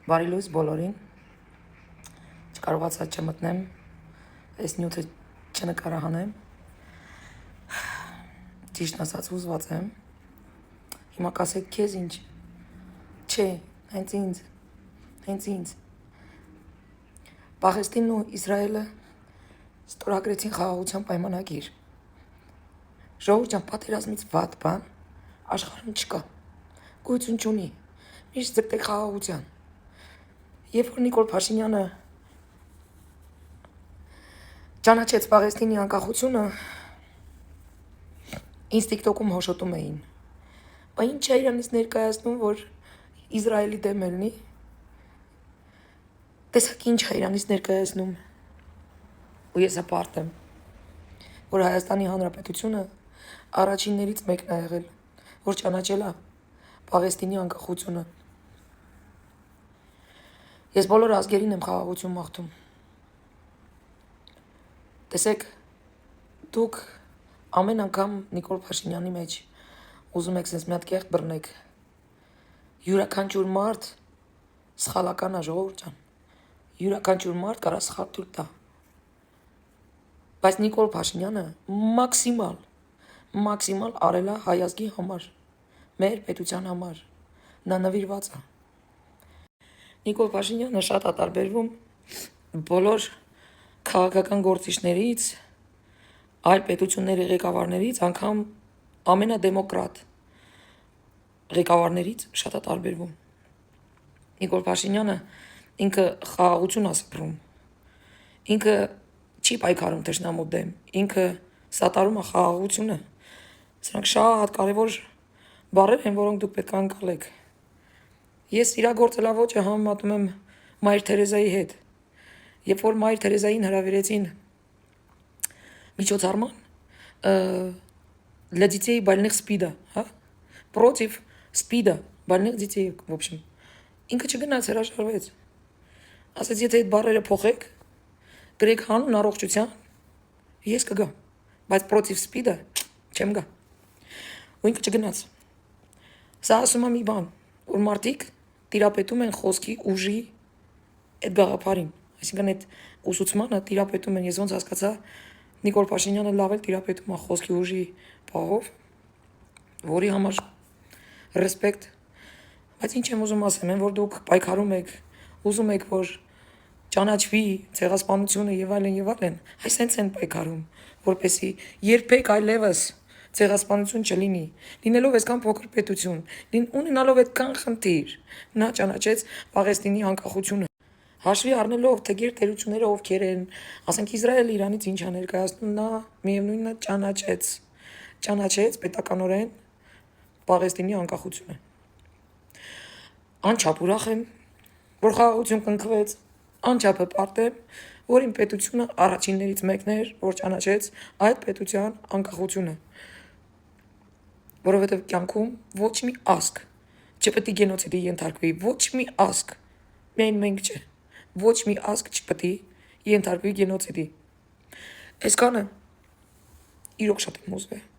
Բարի լույս բոլորին, չկարողացա չմտնեմ, այս նյութը չնկարահանեմ, ճիշտն ասած հուզված եմ, հիմա կասեք քեզ ինչ, չէ, հենց ինձ, Պաղեստինն ու Իսրայելը ստորագրեցին խաղաղության պայմանագիր, ժողովուրդ ջան, պատերազմից վատ բան աշխարհում չկա, գոյություն չունի, միշտ ձգտեք խաղաղության, երբ որ Նիկոլ Փաշինյանը ճանաչեց Պաղեստինի անկախությունը, ինձ TikTok-ում հոշոտում էին, բա ինչ է իրանից ներկայացնում, որ Իսրայելի դեմ ելնի, տեսակ ինչ է իրանից ներկայացնում, ու ես հպարտ եմ, որ Հայաստանի Հանրապետությունը առաջիններից մեկն է եղել, որ ճանաչել է Պաղեստինի անկախությունը։ Ես բոլոր ազգերին եմ խաղաղություն մաղթում։ Տեսեք, դուք ամեն անգամ Նիկոլ Փաշինյանի մեջ ուզում եք sense մի հատ կեղտ բռնեք։ Յուրաքանչյուր մարդ սխալական է, ժողովուրդ ջան։ Յուրաքանչյուր մարդ կարա սխալ թույլ տա։ Բայց Նիկոլ Փաշինյանը մաքսիմալ արել է հայ ազգի համար, մեր պետության համար։ Նա նվիրված է։ Նիկոլ Փաշինյանը շատ է տարբերվում բոլոր քաղաքական գործիչներից, այլ պետությունների ղեկավարներից, անգամ ամենադեմոկրատ ղեկավարներից շատ է տարբերվում։ Նիկոլ Փաշինյանը ինքը խաղաղություն է սփռում, ինքը չի պայքարում թշնամու դեմ, ինքը սատարում է խաղաղությունը։ Սրանք շատ կարևոր բառեր են, որոնք դուք պետք է անցալեք։ Ես իր գործելավոճը համեմատում եմ Մայր Թերեզայի հետ։ Երբ որ Մայր Թերեզային հրավիրեցին միջոցառման, для детей больных СПИДа, против СПИДа, больных детей, в общем։ Ինքը չգնաց հրաժարվեց։ Ասաց, եթե այդ բառերը փոխեք, գրեք հանուն առողջության, ես կգամ, բայց против ՍՊԻԴ-ը չեմ գա։ Ու ինքը չգնաց։ Սա ասում է մի բան, որ մարդիկ տիրապետում են խոսքի ուժի այդ գաղափարին, այսինքն այդ ուսուցմանը տիրապետում են, ես ոնց հասկացա, Նիկոլ Փաշինյանը լավ էլ տիրապետում է խոսքի ուժի պահով, որի համար ռեսպեկտ, բայց ինչ եմ ուզում ասեմ, որ դուք պայքարում եք, ուզում եք, որ ճանաչվի ցեղասպանությունը եւ այլն, այս հենց են պայքարում, որպեսի երբեք այլևս ցեղասպանություն չլինի, լինելով այսքան փոքր պետություն, ունենալով այդքան խնդիր, նա ճանաչեց Պաղեստինի անկախությունը, հաշվի առնելով թե գերտերությունները ովքեր են, ասենք Իսրայելը Իրանից ինչ է ներկայացնում, նա միևնույնն է ճանաչեց պետականորեն Պաղեստինի անկախությունը։ Անչափ ուրախ եմ, որ խաղաղություն կնքվեց, անչափ հպարտ եմ, որ իմ պետությունը առաջիններից մեկն էր, որ ճանաչեց այդ պետության անկախությունը, որովհետև կյանքում ոչ մի ազգ չպետք է գենոցիդի ենթարկվի, ոչ մի ազգ, միայն մենք չէ, ոչ մի ազգ չպետք է ենթարկվի գենոցիդի։ Այսքանը իրոք շատ եմ ուզվել։